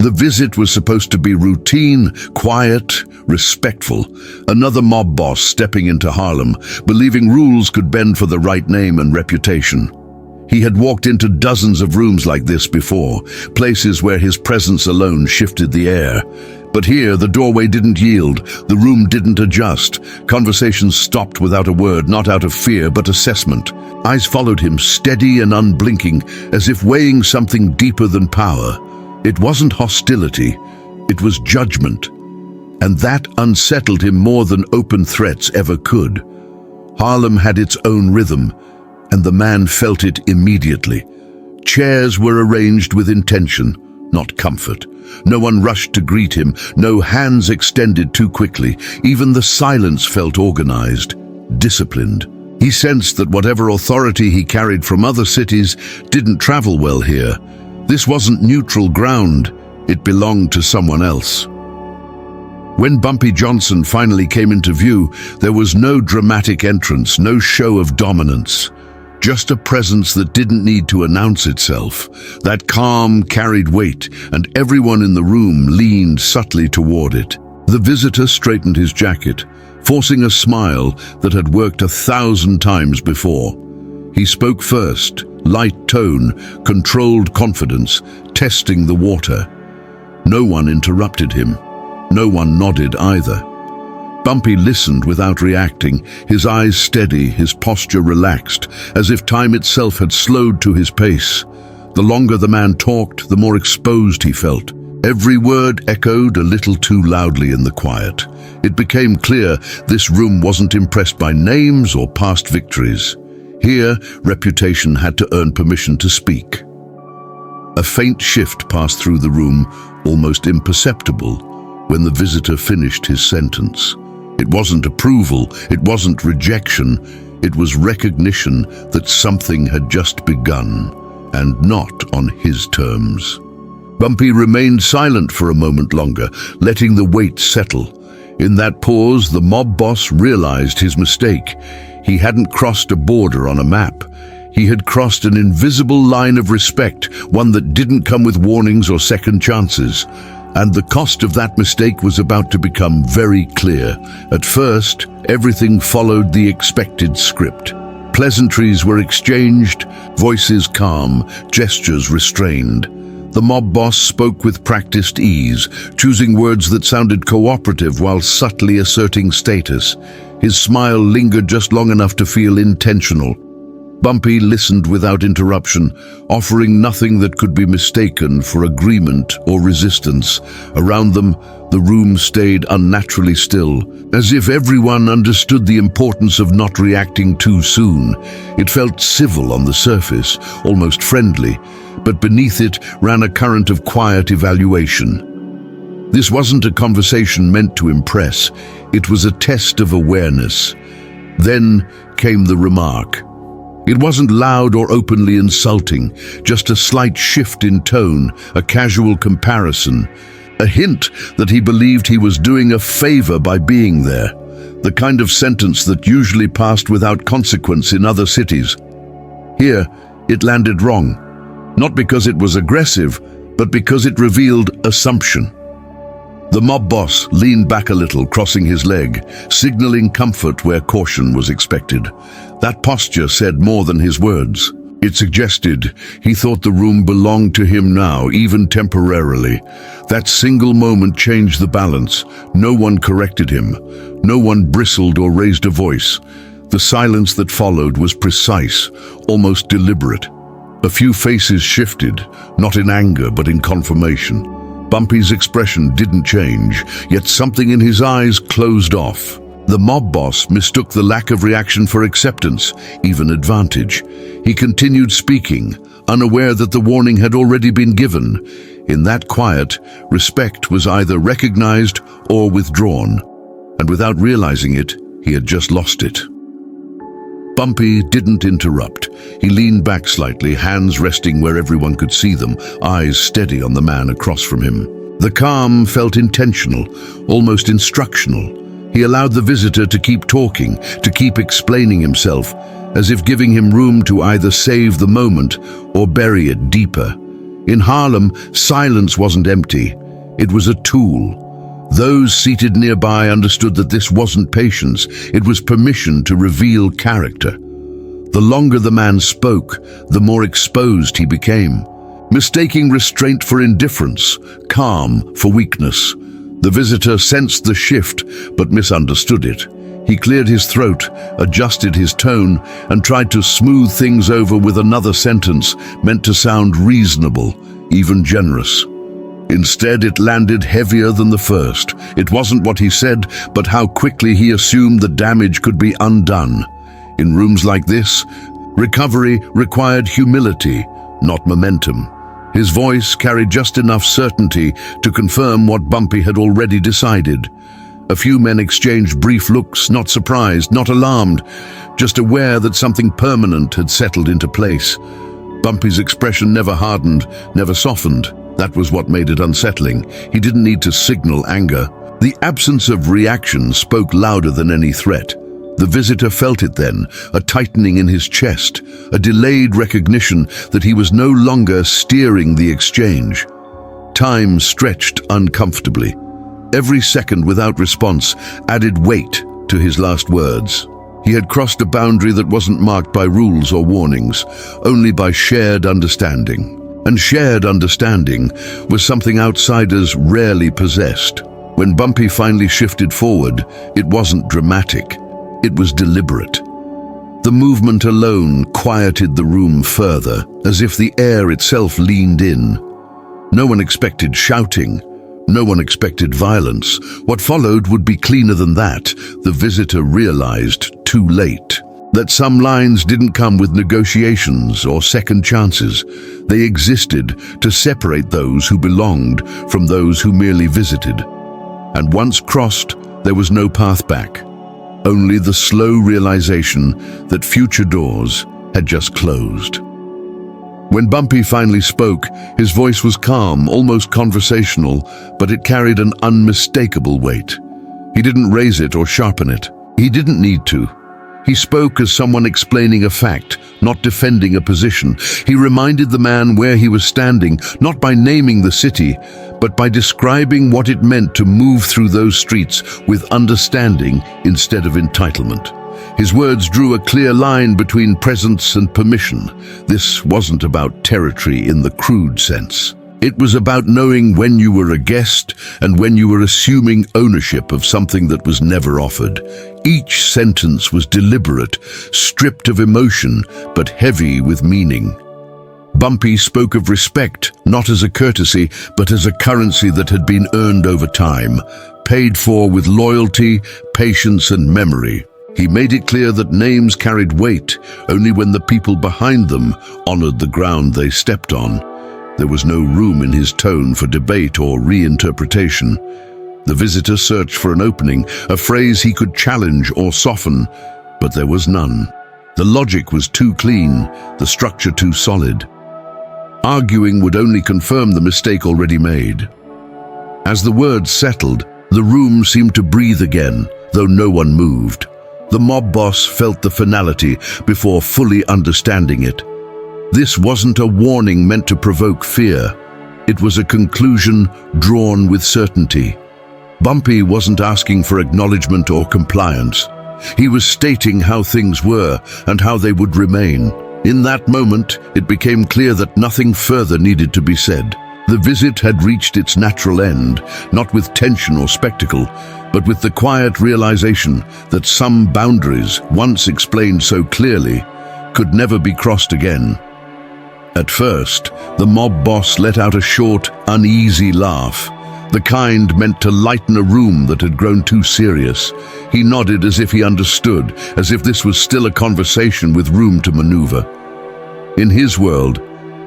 The visit was supposed to be routine, quiet, respectful. Another mob boss stepping into Harlem, believing rules could bend for the right name and reputation. He had walked into dozens of rooms like this before, places where his presence alone shifted the air. But here, the doorway didn't yield, the room didn't adjust. Conversations stopped without a word, not out of fear, but assessment. Eyes followed him, steady and unblinking, as if weighing something deeper than power. It wasn't hostility, it was judgment. And that unsettled him more than open threats ever could. Harlem had its own rhythm, and the man felt it immediately. Chairs were arranged with intention, not comfort. No one rushed to greet him, no hands extended too quickly. Even the silence felt organized, disciplined. He sensed that whatever authority he carried from other cities didn't travel well here. This wasn't neutral ground, it belonged to someone else. When Bumpy Johnson finally came into view, there was no dramatic entrance, no show of dominance. Just a presence that didn't need to announce itself. That calm carried weight, and everyone in the room leaned subtly toward it. The visitor straightened his jacket, forcing a smile that had worked 1,000 times before. He spoke first, light tone, controlled confidence, testing the water. No one interrupted him. No one nodded either. Bumpy listened without reacting, his eyes steady, his posture relaxed, as if time itself had slowed to his pace. The longer the man talked, the more exposed he felt. Every word echoed a little too loudly in the quiet. It became clear this room wasn't impressed by names or past victories. Here, reputation had to earn permission to speak. A faint shift passed through the room, almost imperceptible, when the visitor finished his sentence. It wasn't approval, it wasn't rejection, it was recognition that something had just begun, and not on his terms. Bumpy remained silent for a moment longer, letting the weight settle. In that pause, the mob boss realized his mistake. He hadn't crossed a border on a map. He had crossed an invisible line of respect, one that didn't come with warnings or second chances. And the cost of that mistake was about to become very clear. At first, everything followed the expected script. Pleasantries were exchanged, voices calm, gestures restrained. The mob boss spoke with practiced ease, choosing words that sounded cooperative while subtly asserting status. His smile lingered just long enough to feel intentional. Bumpy listened without interruption, offering nothing that could be mistaken for agreement or resistance. Around them, the room stayed unnaturally still, as if everyone understood the importance of not reacting too soon. It felt civil on the surface, almost friendly, but beneath it ran a current of quiet evaluation. This wasn't a conversation meant to impress, it was a test of awareness. Then came the remark. It wasn't loud or openly insulting, just a slight shift in tone, a casual comparison, a hint that he believed he was doing a favor by being there, the kind of sentence that usually passed without consequence in other cities. Here, it landed wrong, not because it was aggressive, but because it revealed assumption. The mob boss leaned back a little, crossing his leg, signaling comfort where caution was expected. That posture said more than his words. It suggested he thought the room belonged to him now, even temporarily. That single moment changed the balance. No one corrected him. No one bristled or raised a voice. The silence that followed was precise, almost deliberate. A few faces shifted, not in anger but in confirmation. Bumpy's expression didn't change, yet something in his eyes closed off. The mob boss mistook the lack of reaction for acceptance, even advantage. He continued speaking, unaware that the warning had already been given. In that quiet, respect was either recognized or withdrawn, and without realizing it, he had just lost it. Bumpy didn't interrupt. He leaned back slightly, hands resting where everyone could see them, eyes steady on the man across from him. The calm felt intentional, almost instructional. He allowed the visitor to keep talking, to keep explaining himself, as if giving him room to either save the moment or bury it deeper. In Harlem, silence wasn't empty. It was a tool. Those seated nearby understood that this wasn't patience, it was permission to reveal character. The longer the man spoke, the more exposed he became, mistaking restraint for indifference, calm for weakness. The visitor sensed the shift, but misunderstood it. He cleared his throat, adjusted his tone, and tried to smooth things over with another sentence meant to sound reasonable, even generous. Instead, it landed heavier than the first. It wasn't what he said, but how quickly he assumed the damage could be undone. In rooms like this, recovery required humility, not momentum. His voice carried just enough certainty to confirm what Bumpy had already decided. A few men exchanged brief looks, not surprised, not alarmed, just aware that something permanent had settled into place. Bumpy's expression never hardened, never softened. That was what made it unsettling. He didn't need to signal anger. The absence of reaction spoke louder than any threat. The visitor felt it then, a tightening in his chest, a delayed recognition that he was no longer steering the exchange. Time stretched uncomfortably. Every second without response added weight to his last words. He had crossed a boundary that wasn't marked by rules or warnings, only by shared understanding. And shared understanding was something outsiders rarely possessed. When Bumpy finally shifted forward, it wasn't dramatic. It was deliberate. The movement alone quieted the room further, as if the air itself leaned in. No one expected shouting. No one expected violence. What followed would be cleaner than that. The visitor realized too late that some lines didn't come with negotiations or second chances. They existed to separate those who belonged from those who merely visited. And once crossed, there was no path back. Only the slow realization that future doors had just closed. When Bumpy finally spoke, his voice was calm, almost conversational, but it carried an unmistakable weight. He didn't raise it or sharpen it. He didn't need to. He spoke as someone explaining a fact, not defending a position. He reminded the man where he was standing, not by naming the city, but by describing what it meant to move through those streets with understanding instead of entitlement. His words drew a clear line between presence and permission. This wasn't about territory in the crude sense. It was about knowing when you were a guest and when you were assuming ownership of something that was never offered. Each sentence was deliberate, stripped of emotion, but heavy with meaning. Bumpy spoke of respect, not as a courtesy, but as a currency that had been earned over time, paid for with loyalty, patience, and memory. He made it clear that names carried weight only when the people behind them honored the ground they stepped on. There was no room in his tone for debate or reinterpretation. The visitor searched for an opening, a phrase he could challenge or soften, but there was none. The logic was too clean, the structure too solid. Arguing would only confirm the mistake already made. As the words settled, the room seemed to breathe again, though no one moved. The mob boss felt the finality before fully understanding it. This wasn't a warning meant to provoke fear. It was a conclusion drawn with certainty. Bumpy wasn't asking for acknowledgement or compliance. He was stating how things were and how they would remain. In that moment, it became clear that nothing further needed to be said. The visit had reached its natural end, not with tension or spectacle, but with the quiet realization that some boundaries, once explained so clearly, could never be crossed again. At first, the mob boss let out a short, uneasy laugh, the kind meant to lighten a room that had grown too serious. He nodded as if he understood, as if this was still a conversation with room to maneuver. In his world,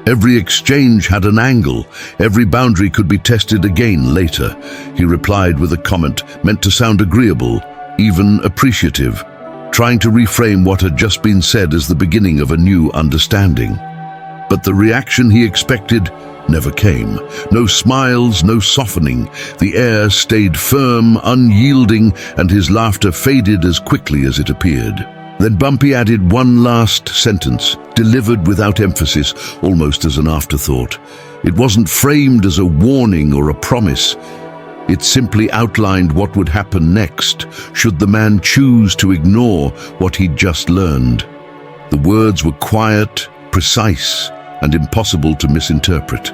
every exchange had an angle, every boundary could be tested again later. He replied with a comment meant to sound agreeable, even appreciative, trying to reframe what had just been said as the beginning of a new understanding. But the reaction he expected never came. No smiles, no softening. The air stayed firm, unyielding, and his laughter faded as quickly as it appeared. Then Bumpy added one last sentence, delivered without emphasis, almost as an afterthought. It wasn't framed as a warning or a promise. It simply outlined what would happen next, should the man choose to ignore what he'd just learned. The words were quiet, precise, and impossible to misinterpret.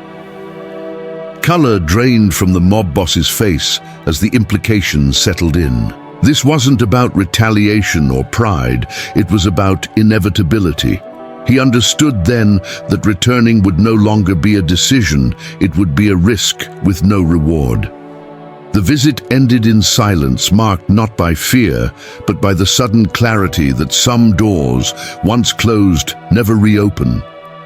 Color drained from the mob boss's face as the implications settled in. This wasn't about retaliation or pride, it was about inevitability. He understood then that returning would no longer be a decision, it would be a risk with no reward. The visit ended in silence, marked not by fear, but by the sudden clarity that some doors, once closed, never reopen.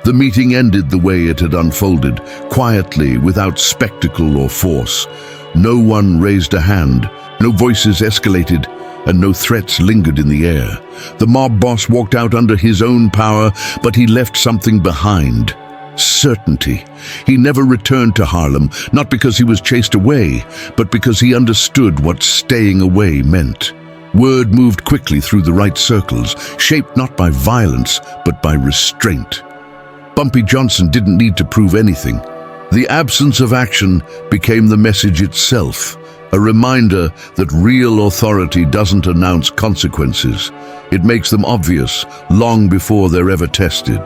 The meeting ended the way it had unfolded, quietly, without spectacle or force. No one raised a hand, no voices escalated, and no threats lingered in the air. The mob boss walked out under his own power, but he left something behind. Certainty. He never returned to Harlem, not because he was chased away, but because he understood what staying away meant. Word moved quickly through the right circles, shaped not by violence, but by restraint. Bumpy Johnson didn't need to prove anything. The absence of action became the message itself, a reminder that real authority doesn't announce consequences. It makes them obvious long before they're ever tested.